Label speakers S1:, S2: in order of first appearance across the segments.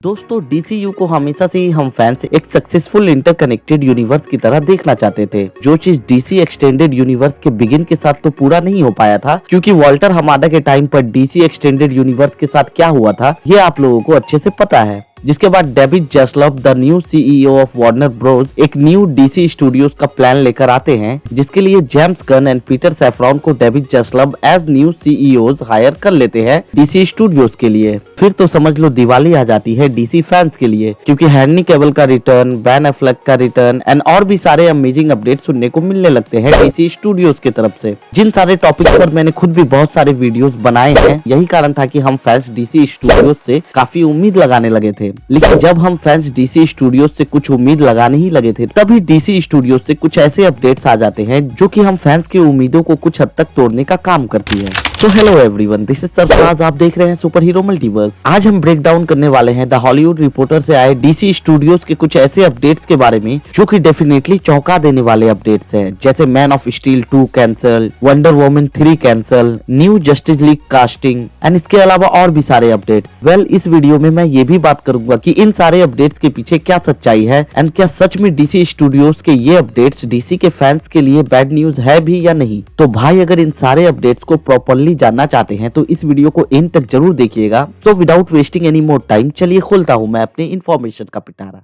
S1: दोस्तों डीसीयू को हमेशा से ही हम फैंस एक सक्सेसफुल इंटरकनेक्टेड यूनिवर्स की तरह देखना चाहते थे। जो चीज डीसी एक्सटेंडेड यूनिवर्स के बिगिन के साथ तो पूरा नहीं हो पाया था, क्योंकि वॉल्टर हमाडा के टाइम पर डीसी एक्सटेंडेड यूनिवर्स के साथ क्या हुआ था ये आप लोगों को अच्छे से पता है। जिसके बाद David Zaslav the new CEO of Warner Bros एक न्यू डीसी स्टूडियोज का प्लान लेकर आते हैं, जिसके लिए James Gunn and Peter Safran को David Zaslav as new CEOs hire कर लेते हैं डीसी स्टूडियोज के लिए। फिर तो समझ लो दिवाली आ जाती है डीसी फैंस के लिए, क्योंकि हेनरी कैविल का रिटर्न, बेन एफ्लेक का रिटर्न एंड और भी सारे अमेजिंग अपडेट सुनने को मिलने लगते हैं डीसी स्टूडियोज की तरफ से। जिन सारे टॉपिक्स पर मैंने खुद भी बहुत सारे वीडियोस बनाए हैं, यही कारण था कि हम फैंस डीसी स्टूडियोज से काफी उम्मीद लगाने लगे थे। लेकिन जब हम फैंस डीसी स्टूडियोज से कुछ उम्मीद लगाने ही लगे थे, तभी डीसी स्टूडियोज से कुछ ऐसे अपडेट्स आ जाते हैं जो कि हम फैंस की उम्मीदों को कुछ हद तक तोड़ने का काम करती है। तो hello everyone, this is Sarfaraz, आप देख रहे हैं सुपर हीरो मल्टीवर्स। आज हम ब्रेक डाउन करने वाले हैं द हॉलीवुड रिपोर्टर से आए डीसी स्टूडियोज के कुछ ऐसे अपडेट्स के बारे में जो कि डेफिनेटली चौंका देने वाले अपडेट्स हैं, जैसे man of steel 2 cancel, wonder woman 3 cancel, new justice league casting and इसके अलावा और भी सारे अपडेट्स। इस वीडियो में मैं ये भी बात करूंगा कि इन सारे अपडेट्स के पीछे क्या सच्चाई है एंड क्या सच में डीसी स्टूडियोज के ये अपडेट्स डीसी के फैंस के लिए बैड न्यूज है भी या नहीं। तो भाई अगर इन सारे अपडेट्स को प्रॉपरली जानना चाहते हैं तो इस वीडियो को एंड तक जरूर देखिएगा। तो without wasting any more time चलिए खोलता हूं मैं अपने इंफॉर्मेशन का पिटारा।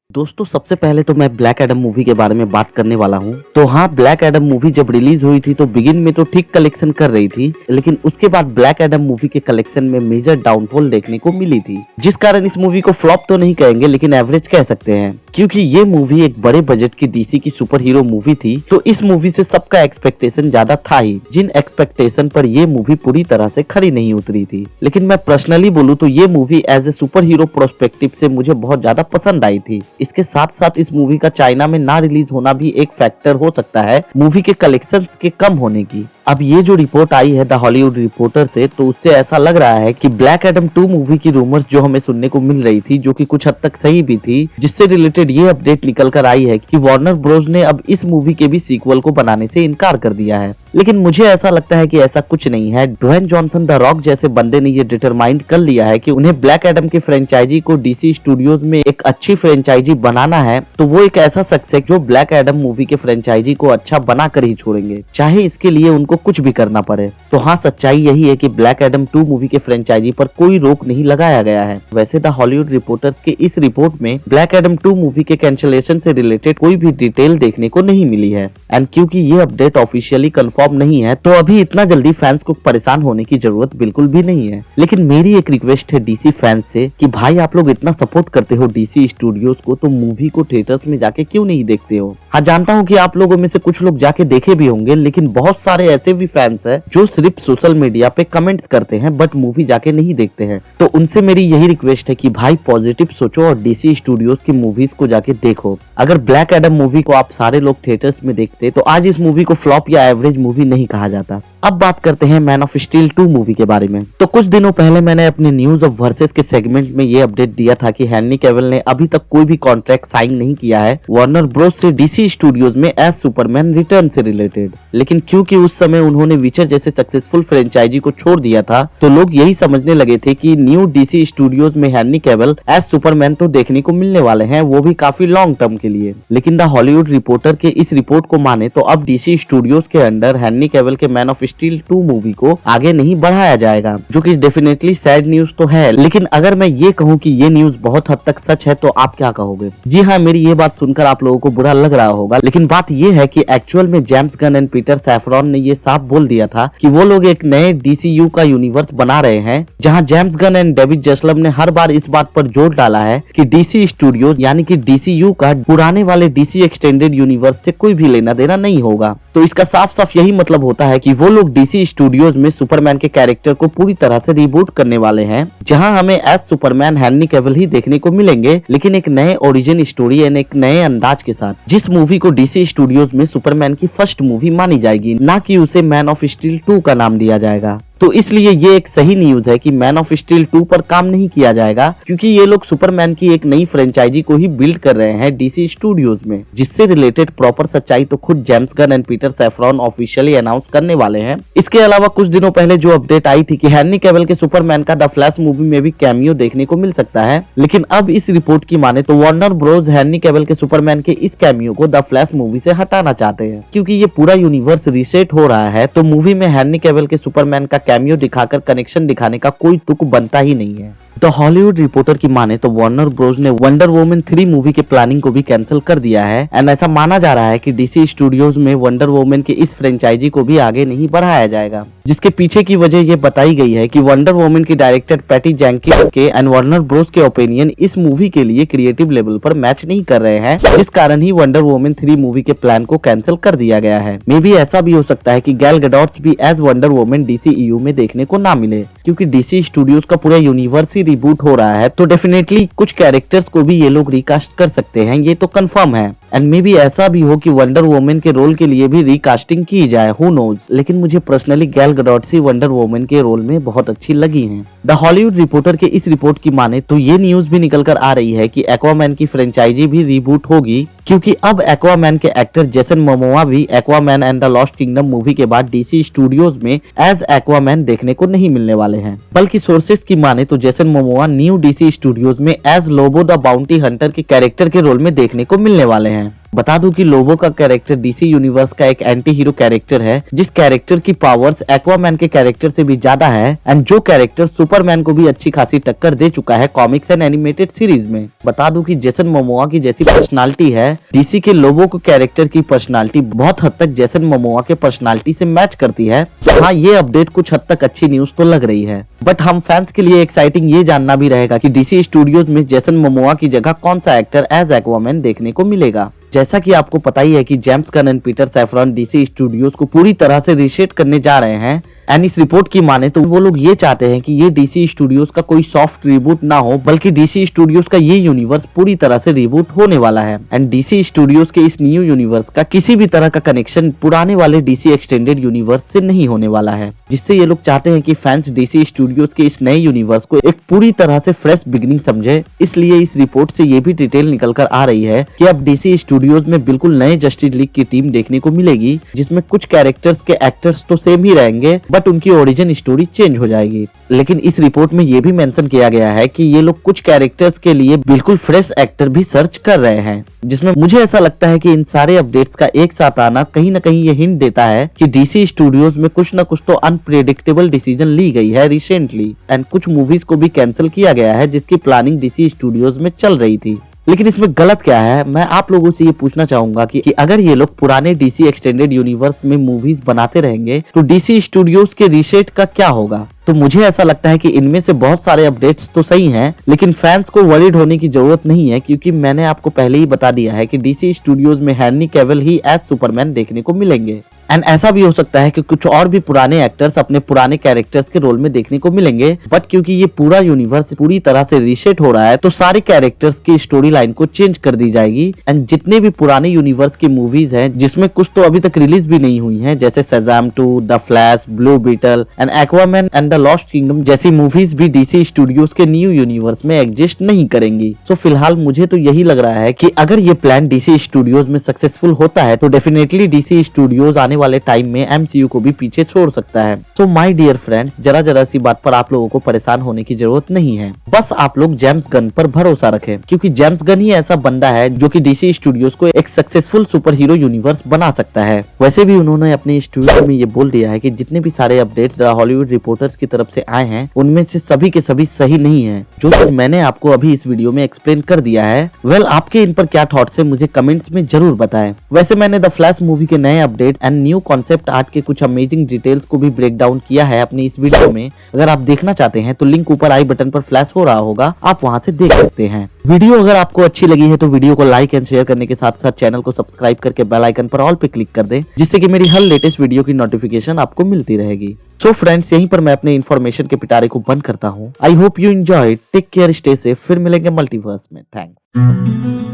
S1: दोस्तों सबसे पहले तो मैं ब्लैक एडम मूवी के बारे में बात करने वाला हूं। तो हाँ, ब्लैक एडम मूवी जब रिलीज हुई थी तो बिगिन में तो ठीक कलेक्शन कर रही थी, लेकिन उसके बाद ब्लैक एडम मूवी के कलेक्शन में मेजर डाउनफॉल देखने को मिली थी, जिस कारण इस मूवी को फ्लॉप तो नहीं कहेंगे लेकिन एवरेज कह सकते हैं। क्योंकि ये मूवी एक बड़े बजट की डीसी की सुपर हीरो मूवी थी, तो इस मूवी से सबका एक्सपेक्टेशन ज्यादा था ही, जिन एक्सपेक्टेशन पर ये मूवी पूरी तरह से खरी नहीं उतरी थी। लेकिन मैं पर्सनली बोलूं तो ये movie as a superhero prospective से मुझे बहुत ज्यादा पसंद आई थी। इसके साथ साथ इस मूवी का चाइना में ना रिलीज होना भी एक फैक्टर हो सकता है मूवी के कलेक्शंस के कम होने की। अब ये जो रिपोर्ट आई है द हॉलीवुड रिपोर्टर से, तो उससे ऐसा लग रहा है कि ब्लैक एडम 2 मूवी की रूमर्स जो हमें सुनने को मिल रही थी, जो कि कुछ हद तक सही भी थी, जिससे रिलेटेड ये अपडेट निकल कर आई है कि वार्नर ब्रोस ने अब इस मूवी के भी सीक्वल को बनाने से इनकार कर दिया है। लेकिन मुझे ऐसा लगता है कि ऐसा कुछ नहीं है। ड्वेन जॉनसन द रॉक जैसे बंदे ने ये डिटरमाइंड कर लिया है कि उन्हें ब्लैक एडम के फ्रेंचाइजी को डीसी स्टूडियोज में एक अच्छी फ्रेंचाइजी बनाना है, तो वो एक ऐसा शख्स है जो ब्लैक एडम मूवी के फ्रेंचाइजी को अच्छा बना कर ही छोड़ेंगे, चाहे इसके लिए उनको कुछ भी करना पड़े। तो हाँ, सच्चाई यही है कि ब्लैक एडम 2 मूवी के फ्रेंचाइजी पर कोई रोक नहीं लगाया गया है। वैसे द हॉलीवुड रिपोर्टर्स के इस रिपोर्ट में ब्लैक एडम 2 मूवी के कैंसिलेशन से रिलेटेड कोई भी डिटेल देखने को नहीं मिली है, एंड क्योंकि ये अपडेट ऑफिशियली कंफर्म नहीं है, तो अभी इतना जल्दी फैंस को परेशान होने की जरूरत बिल्कुल भी नहीं है। लेकिन मेरी एक रिक्वेस्ट है डीसी फैंस से कि भाई आप लोग इतना सपोर्ट करते हो डीसी स्टूडियोज को, तो मूवी को थिएटर्स में जाके क्यों नहीं देखते हो। हाँ, जानता हूँ कि आप लोगों में से कुछ लोग जाके देखे भी होंगे, लेकिन बहुत सारे ऐसे भी फैंस हैं जो सिर्फ सोशल मीडिया पे कमेंट्स करते हैं बट मूवी जाके नहीं देखते हैं। तो उनसे मेरी यही रिक्वेस्ट है कि भाई पॉजिटिव सोचो और डीसी स्टूडियोज की मूवीज को जाके देखो। अगर ब्लैक एडम मूवी को आप सारे लोग थिएटर्स में देखते तो आज इस मूवी को फ्लॉप या एवरेज मूवी नहीं कहा जाता। अब बात करते हैं मैन ऑफ स्टील 2 मूवी के बारे में। तो कुछ दिनों पहले मैंने अपने न्यूज ऑफ वर्सेस के सेगमेंट में ये अपडेट दिया था कि हेनरी कैविल ने अभी तक कोई भी कॉन्ट्रैक्ट साइन नहीं किया है वार्नर ब्रोस से डीसी स्टूडियोज में एज सुपरमैन रिटर्न से रिलेटेड। लेकिन क्योंकि उस समय उन्होंने विचर जैसे सक्सेसफुल फ्रेंचाइजी को छोड़ दिया था, तो लोग यही समझने लगे थे कि न्यू डीसी स्टूडियोज में हेनरी कैविल एज सुपरमैन तो देखने को मिलने वाले हैं, वो भी काफी लॉन्ग टर्म के लिए। लेकिन द हॉलीवुड रिपोर्टर के इस रिपोर्ट को माने तो अब डीसी स्टूडियोज के अंडर हेनरी कैविल के मैन ऑफ स्टील 2 मूवी को आगे नहीं बढ़ाया जाएगा, जो कि डेफिनेटली सैड न्यूज तो है। लेकिन अगर मैं ये कहूँ कि ये न्यूज बहुत हद तक सच है तो आप क्या कहोगे? जी हाँ, मेरी ये बात सुनकर आप लोगों को बुरा लग रहा होगा, लेकिन बात ये है कि एक्चुअल में James Gunn and Peter saffron ने ये साफ बोल दिया था कि वो लोग एक नए डीसीयू का यूनिवर्स बना रहे हैं, जहां जेम्स गन एंड डेविड जैसलव ने हर बार इस बात पर जोर डाला है कि डीसी स्टूडियोज यानी कि डीसीयू का पुराने वाले डीसी एक्सटेंडेड यूनिवर्स से कोई भी लेना देना नहीं होगा। तो इसका साफ साफ यही मतलब होता है कि वो लोग डीसी स्टूडियोज में सुपरमैन के कैरेक्टर को पूरी तरह से रिबूट करने वाले हैं, जहां हमें एज सुपरमैन हेनरी कैविल ही देखने को मिलेंगे, लेकिन एक नए ओरिजिन स्टोरी एंड एक नए अंदाज के साथ, जिस मूवी को डीसी स्टूडियोज में सुपरमैन की फर्स्ट मूवी मानी जाएगी, ना कि उसे मैन ऑफ स्टील 2 का नाम दिया जाएगा। तो इसलिए ये एक सही न्यूज है कि मैन ऑफ स्टील 2 पर काम नहीं किया जाएगा, क्योंकि ये लोग सुपरमैन की एक नई फ्रेंचाइजी को ही बिल्ड कर रहे हैं डीसी स्टूडियोज में, जिससे रिलेटेड प्रॉपर सच्चाई तो खुद James Gunn and Peter saffron officially announce करने वाले हैं। इसके अलावा कुछ दिनों पहले जो अपडेट आई थी कि हेनरी कैविल के सुपरमैन का द फ्लैश मूवी में भी कैमियो देखने को मिल सकता है, लेकिन अब इस रिपोर्ट की माने तो वार्नर ब्रोस हेनरी कैविल के सुपरमैन के इस कैमियो को द फ्लैश मूवी से हटाना चाहते हैं, क्योंकि ये पूरा यूनिवर्स रीसेट हो रहा है, तो मूवी में हेनरी कैविल के सुपरमैन का कैमियो दिखाकर कनेक्शन दिखाने का कोई तुक बनता ही नहीं है। द हॉलीवुड रिपोर्टर की माने तो वार्नर ब्रोस ने वंडर वुमन 3 मूवी के प्लानिंग को भी कैंसिल कर दिया है एंड ऐसा माना जा रहा है कि डीसी स्टूडियोज में वंडर वुमन के इस फ्रेंचाइजी को भी आगे नहीं बढ़ाया जाएगा, जिसके पीछे की वजह ये बताई गई है कि वंडर वुमन की डायरेक्टर पैटी जेंकिंस के एंड वार्नर ब्रोस के ओपिनियन इस मूवी के लिए क्रिएटिव लेवल पर मैच नहीं कर रहे हैं, जिस कारण ही वंडर वुमन 3 मूवी के प्लान को कैंसिल कर दिया गया है। मे बी ऐसा भी हो सकता है कि गैल गडोट भी एज वंडर वुमन DCEU में देखने को ना मिले, क्योंकि डीसी स्टूडियोज का पूरा यूनिवर्स ही रिबूट हो रहा है, तो डेफिनेटली कुछ कैरेक्टर्स को भी ये लोग रिकास्ट कर सकते हैं, ये तो कंफर्म है। एंड मे बी ऐसा भी हो कि वंडर वुमन के रोल के लिए भी रिकास्टिंग की जाए, हु नोज। लेकिन मुझे पर्सनली गैल गडोट सी वंडर वुमन के रोल में बहुत अच्छी लगी हैं। द हॉलीवुड रिपोर्टर के इस रिपोर्ट की माने तो ये न्यूज भी निकल कर आ रही है कि एक्वामैन की फ्रेंचाइजी भी रीबूट होगी, क्योंकि अब एक्वामैन के एक्टर जेसन मोमोआ भी Aquaman and the Lost kingdom movie के बाद डीसी स्टूडियोज में एज एक्वामैन देखने को नहीं मिलने वाले हैं, बल्कि सोर्सेस की माने तो Jason Momoa new DC studios में as Lobo the bounty hunter के कैरेक्टर के रोल में देखने को मिलने वाले हैं। बता दूं कि लोबो का कैरेक्टर डीसी यूनिवर्स का एक एंटी हीरो कैरेक्टर है, जिस कैरेक्टर की पावर्स एक्वामैन के कैरेक्टर से भी ज्यादा है एंड जो कैरेक्टर सुपरमैन को भी अच्छी खासी टक्कर दे चुका है कॉमिक्स एंड एनिमेटेड सीरीज में। बता दूं कि जेसन मोमोआ की जैसी पर्सनालिटी है, डीसी के लोबो को कैरेक्टर की पर्सनालिटी बहुत हद तक जेसन मोमोआ के पर्सनालिटी से मैच करती है। हाँ, ये अपडेट कुछ हद तक अच्छी न्यूज तो लग रही है, बट हम फैंस के लिए एक्साइटिंग ये जानना भी रहेगा कि डीसी स्टूडियोज में जेसन मोमोआ की जगह कौन सा एक्टर एज एक्वामैन देखने को मिलेगा। जैसा कि आपको पता ही है कि James Gunn and Peter saffron DC studios को पूरी तरह से रीसेट करने जा रहे हैं एंड इस रिपोर्ट की माने तो वो लोग ये चाहते हैं कि ये डीसी स्टूडियोज का कोई सॉफ्ट रिबूट ना हो, बल्कि डीसी स्टूडियोज का ये यूनिवर्स पूरी तरह से रिबूट होने वाला है एंड डीसी स्टूडियोज के इस न्यू यूनिवर्स का किसी भी तरह का कनेक्शन पुराने वाले डीसी एक्सटेंडेड यूनिवर्स से नहीं होने वाला है, जिससे ये लोग चाहते हैं कि फैंस डीसी स्टूडियोज के इस नए यूनिवर्स को एक पूरी तरह से फ्रेश बिगिनिंग समझे। इसलिए इस रिपोर्ट से ये भी डिटेल निकल कर आ रही है कि अब डीसी स्टूडियोज में बिल्कुल नए जस्टिस लीग की टीम देखने को मिलेगी, जिसमें कुछ कैरेक्टर्स के एक्टर्स तो सेम ही रहेंगे बट उनकी ओरिजिन स्टोरी चेंज हो जाएगी। लेकिन इस रिपोर्ट में ये भी मेंशन किया गया है कि ये लोग कुछ कैरेक्टर्स के लिए बिल्कुल फ्रेश एक्टर भी सर्च कर रहे हैं, जिसमें मुझे ऐसा लगता है कि इन सारे अपडेट्स का एक साथ आना कहीं ना कहीं ये हिंट देता है कि डीसी स्टूडियोज में कुछ न कुछ तो अनप्रेडिक्टेबल डिसीजन ली गई है रिसेंटली एंड कुछ मूवीज को भी कैंसिल किया गया है जिसकी प्लानिंग डीसी स्टूडियोज में चल रही थी। लेकिन इसमें गलत क्या है, मैं आप लोगों से ये पूछना चाहूंगा कि अगर ये लोग पुराने डीसी एक्सटेंडेड यूनिवर्स में मूवीज बनाते रहेंगे तो डीसी स्टूडियोज के रीसेट का क्या होगा। तो मुझे ऐसा लगता है कि इनमें से बहुत सारे अपडेट्स तो सही हैं, लेकिन फैंस को वरीड होने की जरूरत नहीं है, क्योंकि मैंने आपको पहले ही बता दिया है कि डीसी स्टूडियोज में हेनरी कैविल ही एज सुपरमैन देखने को मिलेंगे एंड ऐसा भी हो सकता है कि कुछ और भी पुराने एक्टर्स अपने पुराने कैरेक्टर्स के रोल में देखने को मिलेंगे, बट क्योंकि ये पूरा यूनिवर्स पूरी तरह से रीसेट हो रहा है तो सारे कैरेक्टर्स की स्टोरी लाइन को चेंज कर दी जाएगी एंड जितने भी पुराने यूनिवर्स की मूवीज हैं, जिसमें कुछ तो अभी तक रिलीज भी नहीं हुई हैं, जैसे Shazam 2, the Flash, Blue Beetle and Aquaman and the Lost Kingdom जैसी मूवीज भी डीसी स्टूडियोज के न्यू यूनिवर्स में एग्जिस्ट नहीं करेंगी। सो फिलहाल मुझे तो यही लग रहा है कि अगर ये प्लान डीसी स्टूडियोज में सक्सेसफुल होता है तो डेफिनेटली डीसी स्टूडियोज आने वाले टाइम में एमसीयू को भी पीछे छोड़ सकता है। सो माय डियर फ्रेंड्स, जरा सी बात पर आप लोगों को परेशान होने की जरूरत नहीं है, बस आप लोग जेम्स गन पर भरोसा रखें, क्योंकि जेम्स गन ही ऐसा बंदा है जो कि डीसी स्टूडियोज को एक सक्सेसफुल सुपर हीरो यूनिवर्स बना सकता है। वैसे भी उन्होंने अपने इस ट्वीट में ये बोल दिया है कि जितने भी सारे अपडेट्स हॉलीवुड रिपोर्टर्स की तरफ से आए हैं उनमें से सभी के सभी सही नहीं है, जो कि मैंने आपको अभी इस वीडियो में एक्सप्लेन कर दिया है। वेल, आपके इन पर क्या थॉट्स है मुझे कमेंट्स में जरूर बताएं। वैसे मैंने द फ्लैश मूवी के नए update and new concept art के कुछ अमेजिंग डिटेल्स को भी ब्रेक डाउन किया है अपनी इस वीडियो में। अगर आप देखना चाहते हैं तो लिंक ऊपर आई बटन पर फ्लैश हो रहा होगा, आप वहां से देख सकते हैं। वीडियो अगर आपको अच्छी लगी है तो वीडियो को लाइक एंड शेयर करने के साथ साथ चैनल को सब्सक्राइब करके बेल आइकन पर ऑल पे क्लिक कर दें, जिससे कि मेरी हर लेटेस्ट वीडियो की नोटिफिकेशन आपको मिलती रहेगी। सो फ्रेंड्स, यहीं पर मैं अपने इन्फॉर्मेशन के पिटारे को बंद करता हूँ। I hope you enjoy, take care, stay safe, फिर मिलेंगे मल्टीवर्स में। थैंक्स।